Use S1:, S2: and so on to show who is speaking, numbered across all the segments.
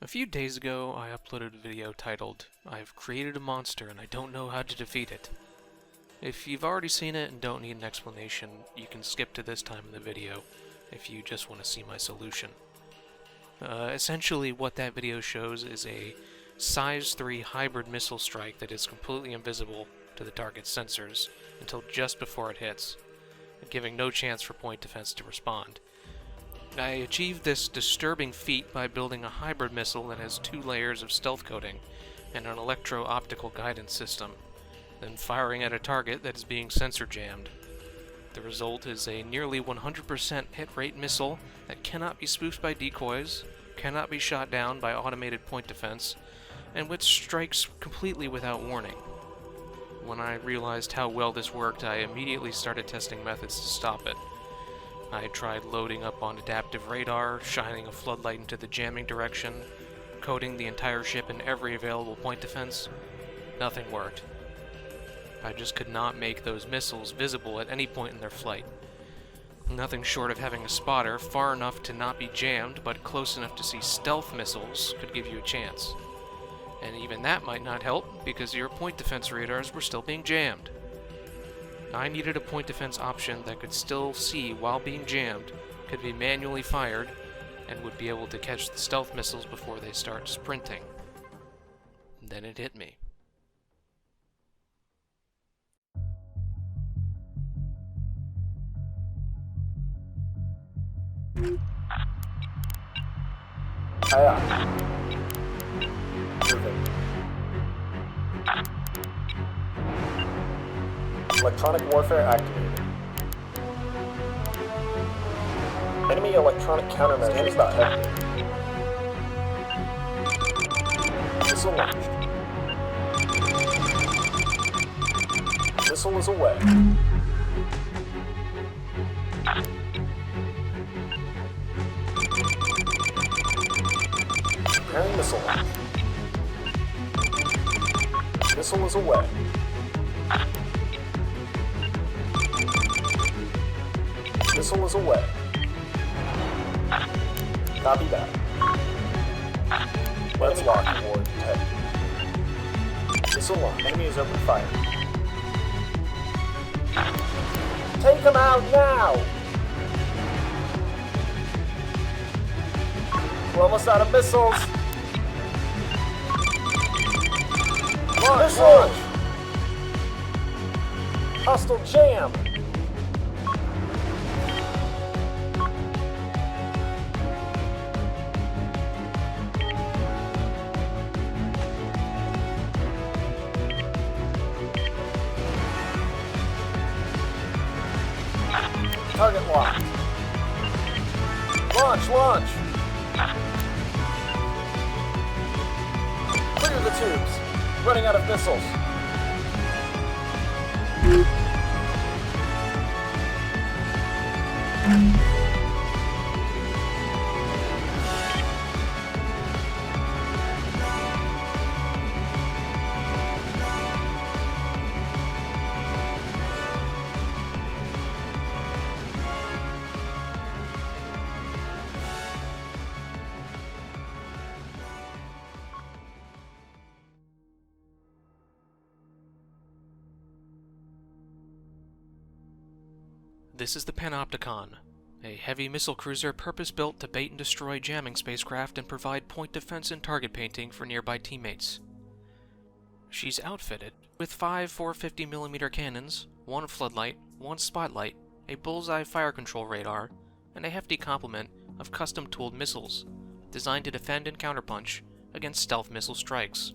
S1: A few days ago, I uploaded a video titled, "I've created a monster and I don't know how to defeat it." If you've already seen it and don't need an explanation, you can skip to this time in the video if you just want to see my solution. Essentially, what that video shows is a size 3 hybrid missile strike that is completely invisible to the target's sensors until just before it hits, giving no chance for point defense to respond. I achieved this disturbing feat by building a hybrid missile that has 2 layers of stealth coating and an electro-optical guidance system, then firing at a target that is being sensor jammed. The result is a nearly 100% hit rate missile that cannot be spoofed by decoys, cannot be shot down by automated point defense, and which strikes completely without warning. When I realized how well this worked, I immediately started testing methods to stop it. I tried loading up on adaptive radar, shining a floodlight into the jamming direction, coating the entire ship in every available point defense. Nothing worked. I just could not make those missiles visible at any point in their flight. Nothing short of having a spotter far enough to not be jammed, but close enough to see stealth missiles could give you a chance. And even that might not help, because your point defense radars were still being jammed. I needed a point defense option that could still see while being jammed, could be manually fired, and would be able to catch the stealth missiles before they start sprinting. Then it hit me.
S2: Moving. Electronic warfare activated. Enemy electronic countermeasure not activated. Missile launched. Missile is away. Preparing missile launch. Missile is away. Missile is away. Copy that. Let's lock or detect. Missile launch. Enemy is open fire. Take him out now! We're almost out of missiles. Launch! Hostile jam! Target locked. Launch! Clear the tubes. Running out of missiles.
S1: This is the Panopticon, a heavy missile cruiser purpose-built to bait and destroy jamming spacecraft and provide point defense and target painting for nearby teammates. She's outfitted with 5 450mm cannons, 1 floodlight, 1 spotlight, a bullseye fire control radar, and a hefty complement of custom-tooled missiles designed to defend and counterpunch against stealth missile strikes.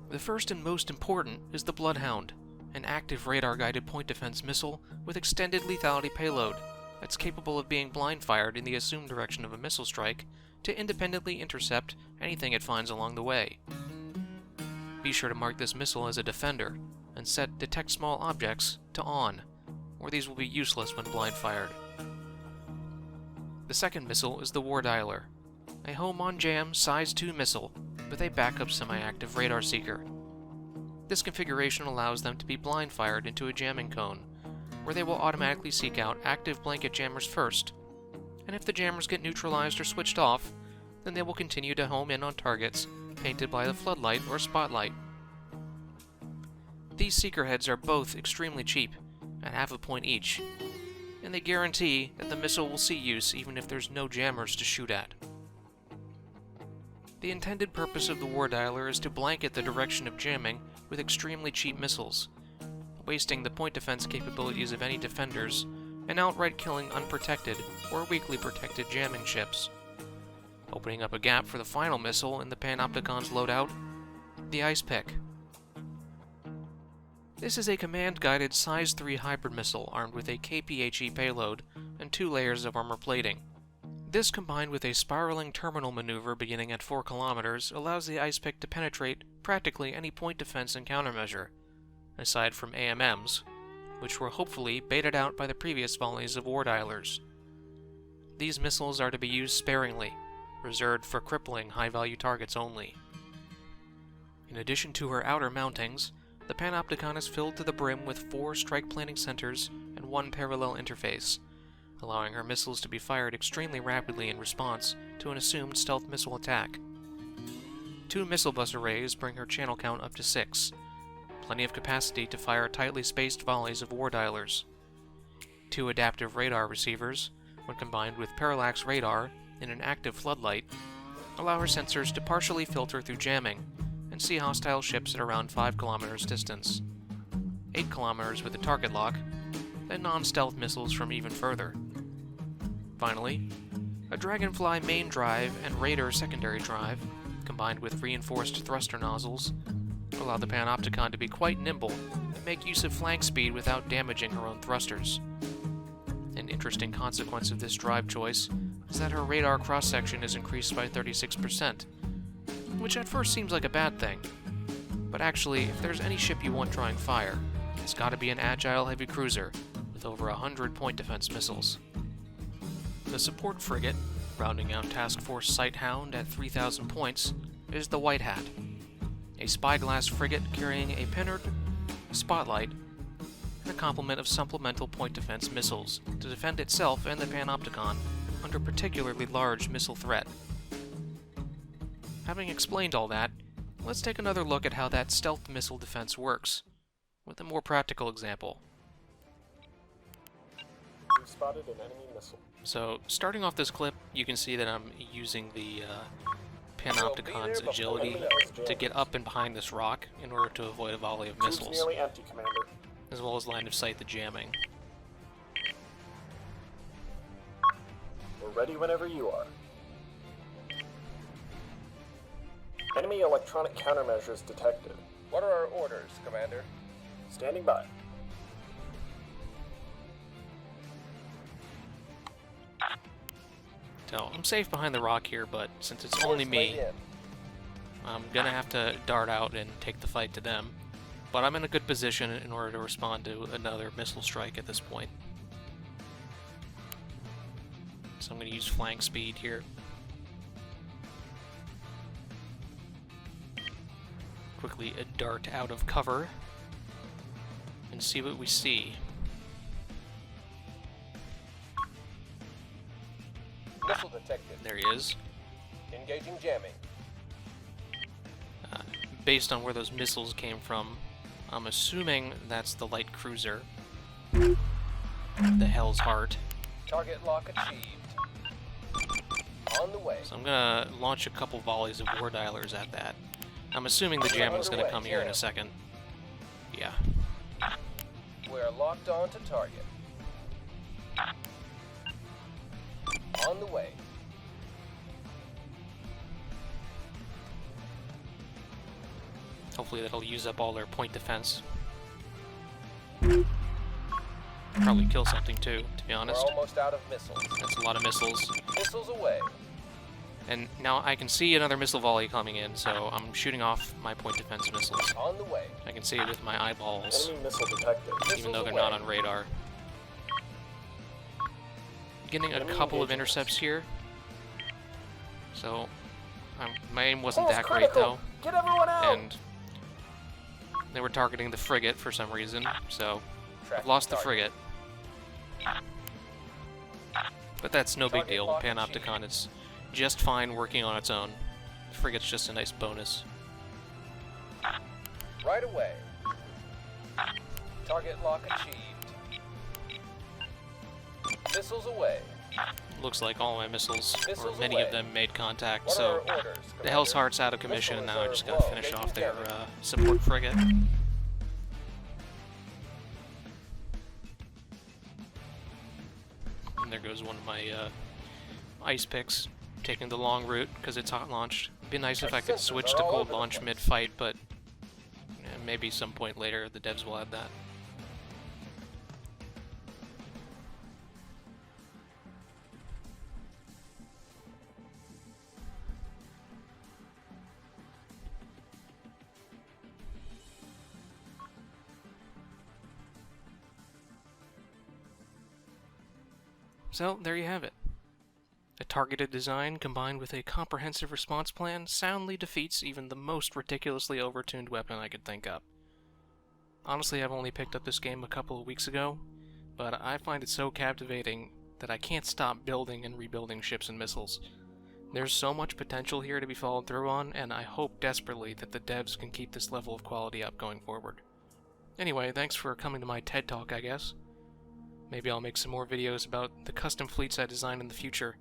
S1: The first and most important is the Bloodhound, an active radar-guided point defense missile with extended lethality payload that's capable of being blind-fired in the assumed direction of a missile strike to independently intercept anything it finds along the way. Be sure to mark this missile as a defender and set Detect Small Objects to On, or these will be useless when blind-fired. The second missile is the War Dialer, a home-on-jam size 2 missile with a backup semi-active radar seeker. This configuration allows them to be blind-fired into a jamming cone, where they will automatically seek out active blanket jammers first, and if the jammers get neutralized or switched off, then they will continue to home in on targets painted by the floodlight or spotlight. These seeker heads are both extremely cheap, at half a point each, and they guarantee that the missile will see use even if there's no jammers to shoot at. The intended purpose of the war dialer is to blanket the direction of jamming with extremely cheap missiles, wasting the point defense capabilities of any defenders and outright killing unprotected or weakly protected jamming ships, opening up a gap for the final missile in the Panopticon's loadout, the Ice Pick. This is a command-guided Size 3 hybrid missile armed with a KPHE payload and 2 layers of armor plating. This, combined with a spiraling terminal maneuver beginning at 4 kilometers, allows the Ice Pick to penetrate practically any point defense and countermeasure, aside from AMMs, which were hopefully baited out by the previous volleys of war dialers. These missiles are to be used sparingly, reserved for crippling high-value targets only. In addition to her outer mountings, the Panopticon is filled to the brim with 4 strike planning centers and 1 parallel interface, allowing her missiles to be fired extremely rapidly in response to an assumed stealth missile attack. 2 missile bus arrays bring her channel count up to 6, plenty of capacity to fire tightly spaced volleys of war dialers. 2 adaptive radar receivers, when combined with parallax radar in an active floodlight, allow her sensors to partially filter through jamming and see hostile ships at around 5 kilometers distance, 8 kilometers with a target lock, and non-stealth missiles from even further. Finally, a Dragonfly main drive and Raider secondary drive, combined with reinforced thruster nozzles, allow the Panopticon to be quite nimble and make use of flank speed without damaging her own thrusters. An interesting consequence of this drive choice is that her radar cross-section is increased by 36%, which at first seems like a bad thing. But actually, if there's any ship you want drawing fire, it's gotta be an agile heavy cruiser with over 100 point defense missiles. The support frigate, rounding out Task Force Sighthound at 3,000 points, is the White Hat, a spyglass frigate carrying a pennard, spotlight, and a complement of supplemental point defense missiles to defend itself and the Panopticon under particularly large missile threat. Having explained all that, let's take another look at how that stealth missile defense works, with a more practical example.
S2: We've spotted an enemy missile.
S1: So, starting off this clip, you can see that I'm using the Panopticon's agility to get up and behind this rock in order to avoid a volley of
S2: Tube's
S1: missiles,
S2: nearly empty, Commander.
S1: as well as line of sight the jamming.
S2: We're ready whenever you are. Enemy electronic countermeasures detected.
S3: What are our orders, Commander?
S2: Standing by.
S1: So, I'm safe behind the rock here, but since it's only me, I'm gonna have to dart out and take the fight to them. But I'm in a good position in order to respond to another missile strike at this point. So I'm gonna use flank speed here. Quickly dart out of cover and see what we see.
S3: Missile detected.
S1: There he is.
S3: Engaging jamming.
S1: Based on where those missiles came from, I'm assuming that's the light cruiser, the Hell's Heart.
S3: Target lock achieved. On the way.
S1: So I'm gonna launch a couple volleys of war dialers at that. I'm assuming the jamming's gonna come here in a second. Yeah.
S3: We're locked on to target. On the way.
S1: Hopefully that'll use up all their point defense. Probably kill something too, to be honest.
S3: We're almost out of missiles.
S1: That's a lot of missiles.
S3: Missiles away.
S1: And now I can see another missile volley coming in, so I'm shooting off my point defense missiles.
S3: On the way.
S1: I can see it with my eyeballs,
S2: Enemy missile detected.
S1: even though they're
S3: away.
S1: not on radar. Getting a
S2: Enemy
S1: couple of
S2: engagements.
S1: intercepts here. So, my aim wasn't
S2: Almost
S1: that great
S2: critical.
S1: though,
S2: Get everyone out!
S1: and they were targeting the frigate for some reason, so I've
S3: Tracking
S1: lost the
S3: target.
S1: frigate. But that's no big
S3: Target
S1: deal.
S3: lock
S1: Panopticon is just fine working on its own. The frigate's just a nice bonus.
S3: Right away. Target lock achieved. Missiles away.
S1: Looks like all my missiles, or
S3: Missiles
S1: many
S3: away.
S1: of them, made contact,
S3: What
S1: so
S3: are our orders,
S1: the Hell's
S3: Commander?
S1: Heart's out of commission, and now I
S3: Missiles
S1: just
S3: are
S1: gotta
S3: low,
S1: finish
S3: making
S1: off their
S3: damage.
S1: support frigate. And there goes one of my ice picks, taking the long route, because it's hot launched. It'd be nice if
S3: Our
S1: I could
S3: sensors
S1: switch
S3: are
S1: to
S3: all
S1: cold
S3: over the
S1: launch
S3: place.
S1: mid-fight, but maybe some point later the devs will add that. So, there you have it. A targeted design combined with a comprehensive response plan soundly defeats even the most ridiculously overtuned weapon I could think up. Honestly, I've only picked up this game a couple of weeks ago, but I find it so captivating that I can't stop building and rebuilding ships and missiles. There's so much potential here to be followed through on, and I hope desperately that the devs can keep this level of quality up going forward. Anyway, thanks for coming to my TED Talk, I guess. Maybe I'll make some more videos about the custom fleets I design in the future,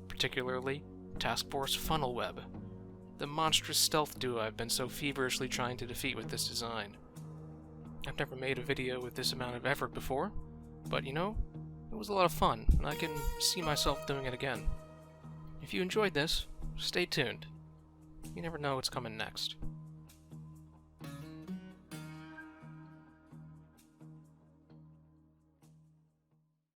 S1: particularly Task Force Funnelweb, the monstrous stealth duo I've been so feverishly trying to defeat with this design. I've never made a video with this amount of effort before, but you know, it was a lot of fun, and I can see myself doing it again. If you enjoyed this, stay tuned. You never know what's coming next.